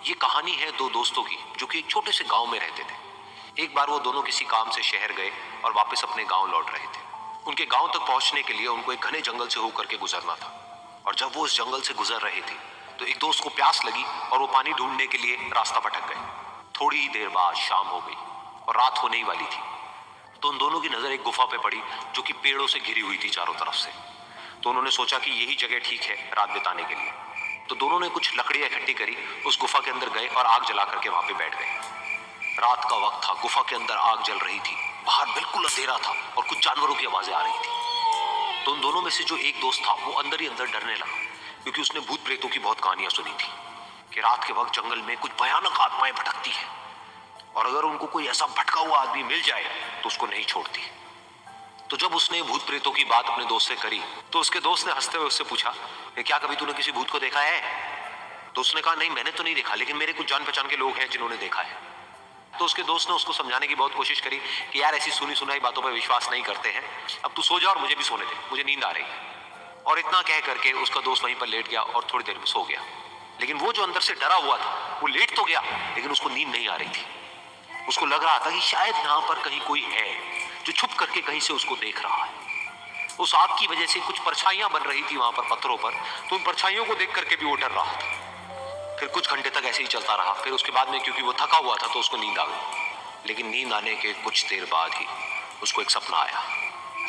ये कहानी है दो दोस्तों की जो कि एक छोटे से गांव में रहते थे। एक बार वो दोनों किसी काम से शहर गए और वापस अपने गांव लौट रहे थे। उनके गांव तक पहुंचने के लिए उनको एक घने जंगल से होकर के गुजरना था और जब वो उस जंगल से गुजर रहे थे तो एक दोस्त को प्यास लगी और वो पानी ढूंढने के लिए रास्ता भटक गए। थोड़ी ही देर बाद शाम हो गई और रात होने ही वाली थी। तो उन दोनों की नजर एक गुफा पे पड़ी जो कि पेड़ों से घिरी हुई थी चारों तरफ से। तो उन्होंने सोचा कि यही जगह ठीक है रात बिताने के लिए। तो दोनों ने कुछ लकड़ियां इकट्ठी करी, उस गुफा के अंदर गए और आग जला करके वहां पे बैठ गए। रात का वक्त था, गुफा के अंदर आग जल रही थी, बाहर बिल्कुल अंधेरा था और कुछ जानवरों की आवाजें आ रही थी। तो उन दोनों में से जो एक दोस्त था वो अंदर ही अंदर डरने लगा, क्योंकि उसने भूत प्रेतों की बहुत कहानियां सुनी थी कि रात के वक्त जंगल में कुछ भयानक आत्माएं भटकती है और अगर उनको कोई ऐसा भटका हुआ आदमी मिल जाए तो उसको नहीं छोड़ती। तो जब उसने भूत प्रेतों की बात अपने दोस्त से करी तो उसके दोस्त ने हंसते हुए उससे पूछा कि क्या कभी तूने किसी भूत को देखा है? तो उसने कहा नहीं, मैंने तो नहीं देखा, लेकिन मेरे कुछ जान पहचान के लोग हैं जिन्होंने देखा है। तो उसके दोस्त ने उसको समझाने की बहुत कोशिश करी कि यार ऐसी सुनी सुनाई बातों पर विश्वास नहीं करते हैं, अब तू सो जा और मुझे भी सोने दे, मुझे नींद आ रही है। और इतना कह करके उसका दोस्त वहीं पर लेट गया और थोड़ी देर में सो गया। लेकिन वो जो अंदर से डरा हुआ था वो लेट तो गया, लेकिन उसको नींद नहीं आ रही थी। उसको लग रहा था कि शायद यहाँ पर कहीं कोई है जो छुप करके कहीं से उसको देख रहा है। उस आग की वजह से कुछ परछाइयां बन रही थी वहां पर पत्थरों पर, तो उन परछाइयों को देख करके भी वो डर रहा था। फिर कुछ घंटे तक ऐसे ही चलता रहा। फिर उसके बाद में क्योंकि वो थका हुआ था तो उसको नींद आ गई। लेकिन नींद आने के कुछ देर बाद ही उसको एक सपना आया।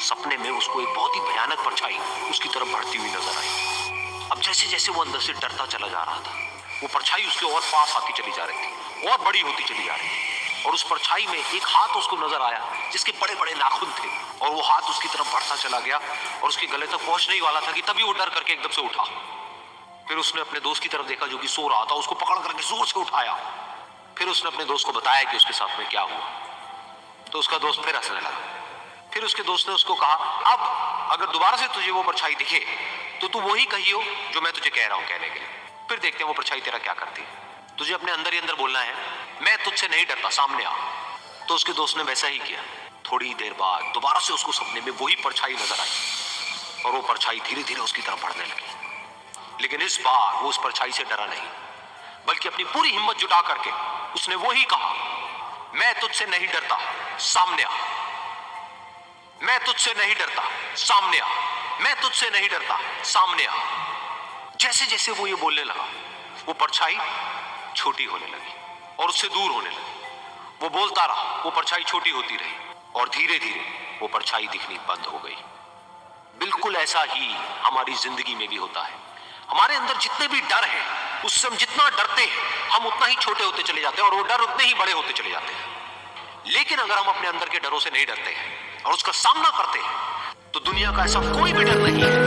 सपने में उसको एक बहुत ही भयानक परछाई उसकी तरफ बढ़ती हुई नजर आई। अब जैसे जैसे वो अंदर से डरता चला जा रहा था, वो परछाई उसके और पास आती चली जा रही थी और बड़ी होती चली जा रही थी। और उस परछाई में एक हाथ उसको नजर आया जिसके बड़े बड़े नाखून थे और वो हाथ उसकी तरफ बढ़ता चला गया और उसके गले तक पहुंचने ही वाला था कि तभी वो डर करके एकदम से उठा। फिर उसने अपने दोस्त की तरफ देखा जो कि सो रहा था, उसको पकड़ करके जोर से उठाया। फिर उसने अपने दोस्त को बताया कि उसके साथ में क्या हुआ। तो उसका दोस्त फिर हंसने लगा। फिर उसके दोस्त ने उसको कहा, अब अगर दोबारा से तुझे वो परछाई दिखे तो तू वही कहियो जो मैं तुझे कह रहा हूं कहने के लिए। फिर देखते हैं वो परछाई तेरा क्या करती है। तुझे अपने अंदर ही अंदर बोलना है, मैं तुझसे नहीं डरता, सामने आ। तो उसके दोस्त ने वैसा ही किया। थोड़ी देर बाद दोबारा से उसको सपने में वही परछाई नजर आई और वो परछाई धीरे धीरे उसकी तरफ बढ़ने लगी। लेकिन इस बार वो उस परछाई से डरा नहीं, बल्कि अपनी पूरी हिम्मत जुटा करके उसने वही कहा, मैं तुझसे नहीं डरता, सामने आ। मैं तुझसे नहीं डरता, सामने आ। मैं तुझसे नहीं डरता, सामने आ। जैसे जैसे वो ये बोलने लगा वो परछाई छोटी होने लगी और उससे दूर होने लगी। वो बोलता रहा, वो परछाई छोटी होती रही और धीरे धीरे वो परछाई दिखनी बंद हो गई। बिल्कुल ऐसा ही हमारी जिंदगी में भी होता है। हमारे अंदर जितने भी डर है, उससे हम जितना डरते हैं हम उतना ही छोटे होते चले जाते हैं और वो डर उतने ही बड़े होते चले जाते हैं। लेकिन अगर हम अपने अंदर के डरों से नहीं डरते हैं और उसका सामना करते हैं तो दुनिया का ऐसा कोई भी डर नहीं है